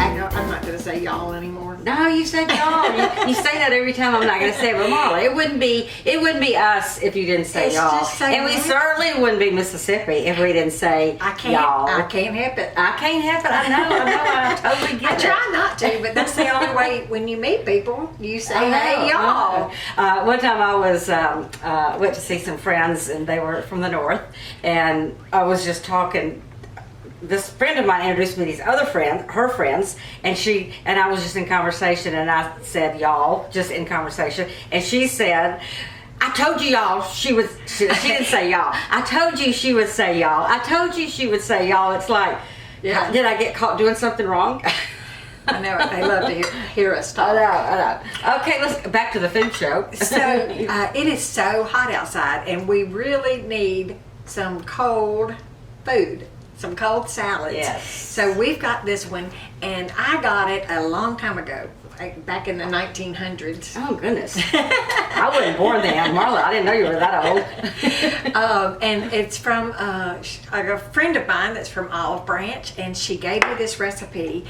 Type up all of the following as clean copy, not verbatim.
I'm not going to say y'all anymore. No, you said y'all. You say that every time. I'm not going to say it, but Marla, it wouldn't be us if you didn't say It's y'all, just saying and we that. certainly wouldn't be Mississippi if we didn't say I can't. y'all. I can't help it. I can't help it. I know. I totally get I it. try not to, but that's the only way. When you meet people, you say, I know, "Hey, y'all." I know. One time I was went to see some friends, and they were from the north, and I was just talking. This friend of mine introduced me to these other friends, her friends, and I was just in conversation, and I said y'all, just in conversation, and she said, I told you y'all, she didn't say y'all. I told you she would say y'all. I told you she would say y'all. It's like, Yeah. did I get caught doing something wrong? I know it. They love to hear us talk. I know. Okay, let's get back to the food show. So it is so hot outside, and we really need some cold food, some cold salads. Yes. So we've got this one, and I got it a long time ago, like back in the 1900s. Oh goodness, I wasn't born then, Marla. I didn't know you were that old. And it's from a friend of mine that's from Olive Branch, and she gave me this recipe.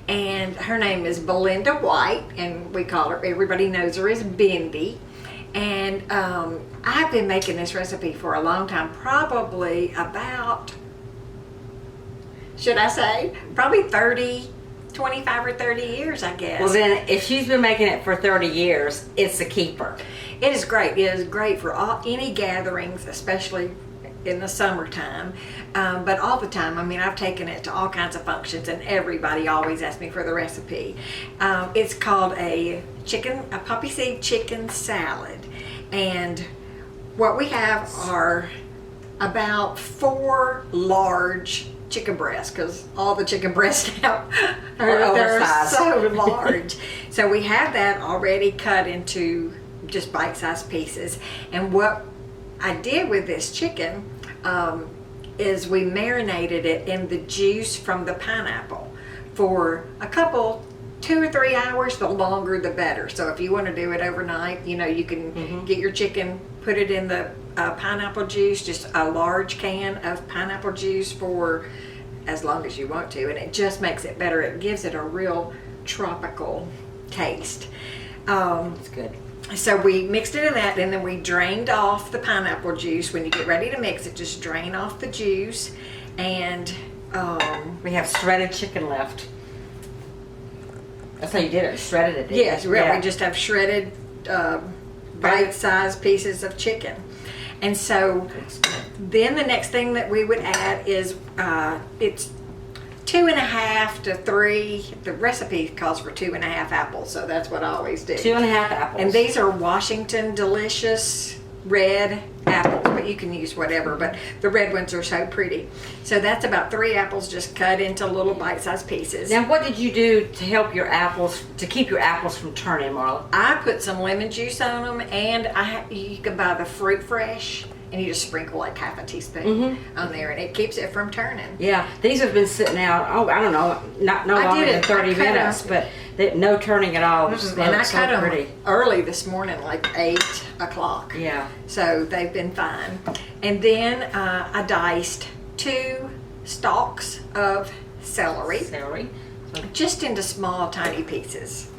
And her name is Belinda White, and we call her, everybody knows her as Bendy. And I've been making this recipe for a long time, probably about, should I say, probably 25 or 30 years, I guess. Well then, if she's been making it for 30 years, it's a keeper. It is great. It is great for any gatherings, especially in the summertime, but all the time. I mean, I've taken it to all kinds of functions, and everybody always asks me for the recipe. It's called a poppy seed chicken salad, and what we have are about 4 large chicken breasts, because all the chicken breasts now Are they're oversized. so large. So we have that already cut into just bite-sized pieces, and what I did with this chicken is we marinated it in the juice from the pineapple for a couple, 2 or 3 hours. The longer the better. So if you want to do it overnight, you can get your chicken, put it in the pineapple juice, just a large can of pineapple juice for as long as you want to, and it just makes it better. It gives it a real tropical taste. It's good. So we mixed it in that, and then we drained off the pineapple juice. When you get ready to mix it, just drain off the juice, and We have shredded chicken left. That's how you did it. Shredded it. didn't yes, you? really, Yeah. we just have shredded bite-sized pieces of chicken. And so then the next thing that we would add is it's 2.5 to 3. The recipe calls for 2.5 apples, so that's what I always do. 2.5 apples. And these are Washington Delicious red apples, but you can use whatever, but the red ones are so pretty. So that's about 3 apples just cut into little bite-sized pieces. Now, what did you do to help your apples, to keep your apples from turning, Marla? I put some lemon juice on them, and you can buy the Fruit Fresh, and you just sprinkle like half a teaspoon on there, and it keeps it from turning. Yeah, these have been sitting out, I don't know, no I longer did than it. 30 I cut minutes, them. but no turning at all. Just And I so cut them pretty. early this morning, like 8 o'clock. Yeah. So they've been fine. And then I diced 2 stalks of celery, Celery. So just into small, tiny pieces.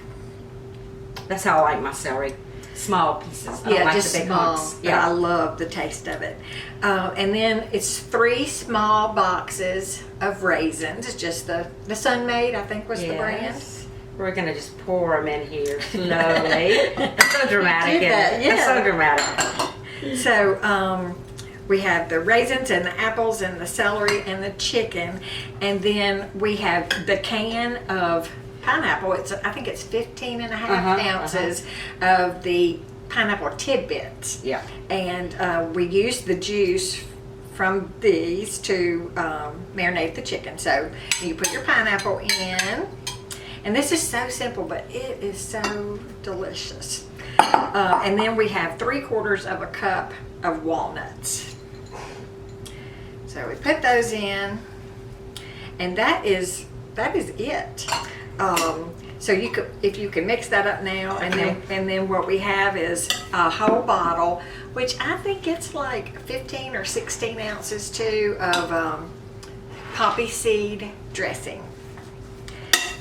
that's how I like my celery. Small pieces. I don't Yeah, like just the big small. ones. But I love the taste of it. And then it's 3 small boxes of raisins. Just the Sun-Maid, I think, was the brand. Yes. We're gonna just pour them in here slowly. That's so dramatic. You did that, isn't it? That's so yeah. dramatic. So we have the raisins and the apples and the celery and the chicken, and then we have the can of pineapple. I think it's 15.5 ounces of the pineapple tidbits. Yeah. And we use the juice from these to marinate the chicken. So you put your pineapple in, and this is so simple, but it is so delicious. And then we have 3/4 of a cup of walnuts. So we put those in, and that is it. So if you can mix that up now, and then what we have is a whole bottle, which I think it's like 15 or 16 ounces too, of poppy seed dressing.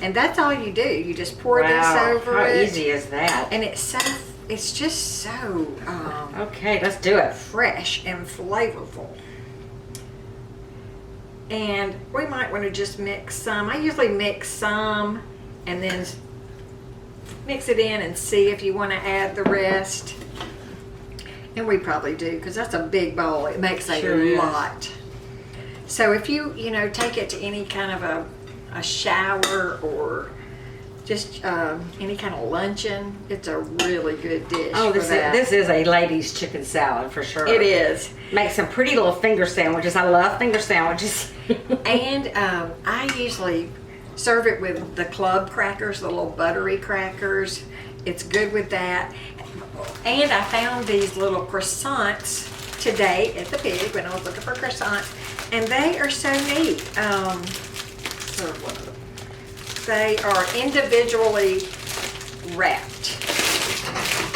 And that's all you do. You just pour this Wow, over how it. easy is that? And it's just so Okay, let's do it. fresh and flavorful. And we might want to just mix some. I usually mix some and then mix it in and see if you want to add the rest. And we probably do, because that's a big bowl. It makes a lot. So if you take it to any kind of a shower or just any kind of luncheon, it's a really good dish. Oh, for that. this is a ladies' chicken salad for sure. It is. Make some pretty little finger sandwiches. I love finger sandwiches. And I usually serve it with the club crackers, the little buttery crackers. It's good with that. And I found these little croissants today at the Pig when I was looking for croissants, and they are so neat. They are individually wrapped.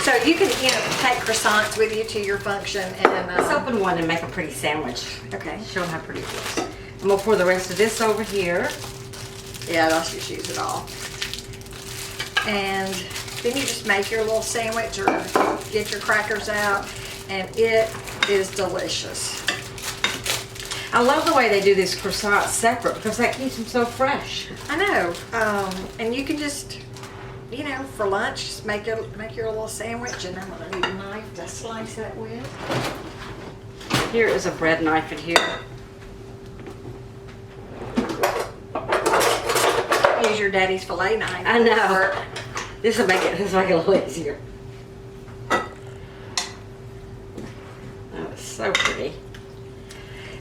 So you can, take croissants with you to your function. And Let's open one and make a pretty sandwich. Okay. Show them how pretty it looks. I'm gonna pour the rest of this over here. Yeah, I'll just use it all. And then you just make your little sandwich or get your crackers out, and it is delicious. I love the way they do these croissants separate because that keeps them so fresh. I know. And you can just, for lunch, just make your little sandwich, and I'm gonna need a knife to slice that with. Here is a bread knife in here. Use your daddy's fillet knife. I know. This will make it a little easier. Oh, it's so pretty.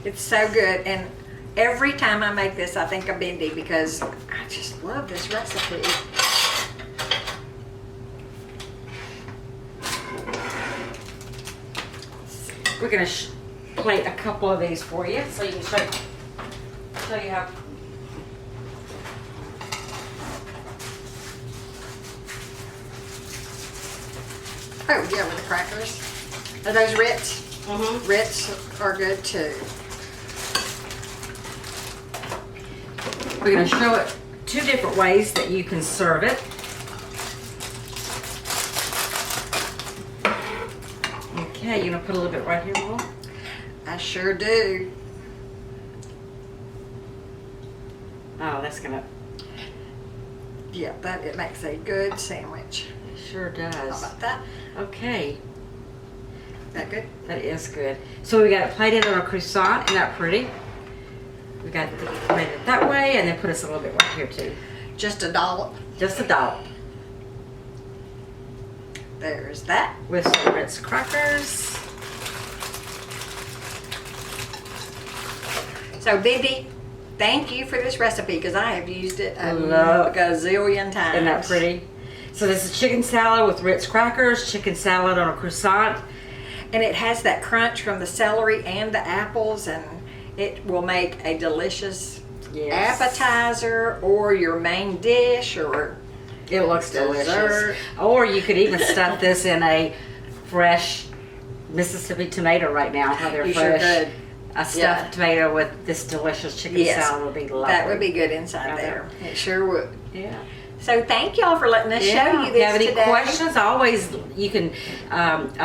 It's so good, and every time I make this, I think of Bendy because I just love this recipe. We're gonna plate a couple of these for you so you can show you how. Oh, yeah, with the crackers. Are those Ritz? Mm-hmm. Ritz are good too. We're gonna show it two different ways that you can serve it. Okay, you gonna put a little bit right here, Will? I sure do. Oh, that's gonna. Yeah, it makes a good sandwich. It sure How does. about that? Okay, That good? that is good. So we got it plated on a croissant. Isn't that pretty? We got it plated that way, and then put us a little bit right here too. Just a dollop. Just a dollop There's that. with some Ritz crackers. So, Bibi, thank you for this recipe because I have used it a Love- gazillion times. Isn't that pretty? So this is chicken salad with Ritz crackers, chicken salad on a croissant. And it has that crunch from the celery and the apples, and it will make a delicious Yes. appetizer or your main dish or It looks delicious. dessert. Or you could even stuff this in a fresh Mississippi tomato right now. How they're You sure fresh. could. A stuffed Yeah. tomato with this delicious chicken Yes, salad would be lovely. that would be good inside Right there. It sure would. Yeah. So thank y'all for letting us show you If this you have any today. questions, always you can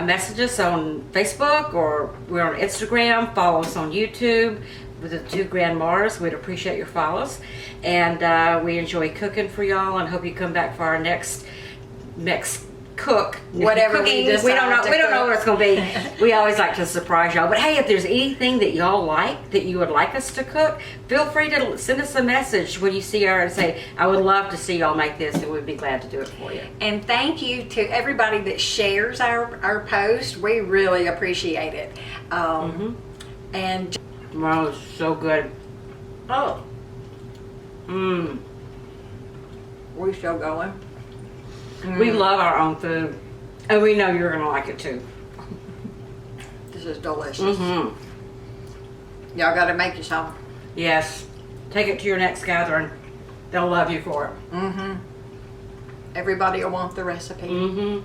message us on Facebook or we're on Instagram. Follow us on YouTube with the two grandmas. We'd appreciate your follows, and we enjoy cooking for y'all. And hope you come back for our next cook. Whatever we Cooking. decide We don't know. to We don't know cook. what it's gonna be. We always like to surprise y'all. But hey, if there's anything that y'all like that you would like us to cook, feel free to send us a message when you see her and say, "I would love to see y'all make this," and we'd be glad to do it for you. And thank you to everybody that shares our post. We really appreciate it. And Wow, it's so good. oh, Mmm. we still going. We love our own food, and we know you're gonna like it too. This is delicious. Mm-hmm. Y'all got to make you some. Yes. Take it to your next gathering. They'll love you for it. Everybody will want the recipe. Mm-hmm.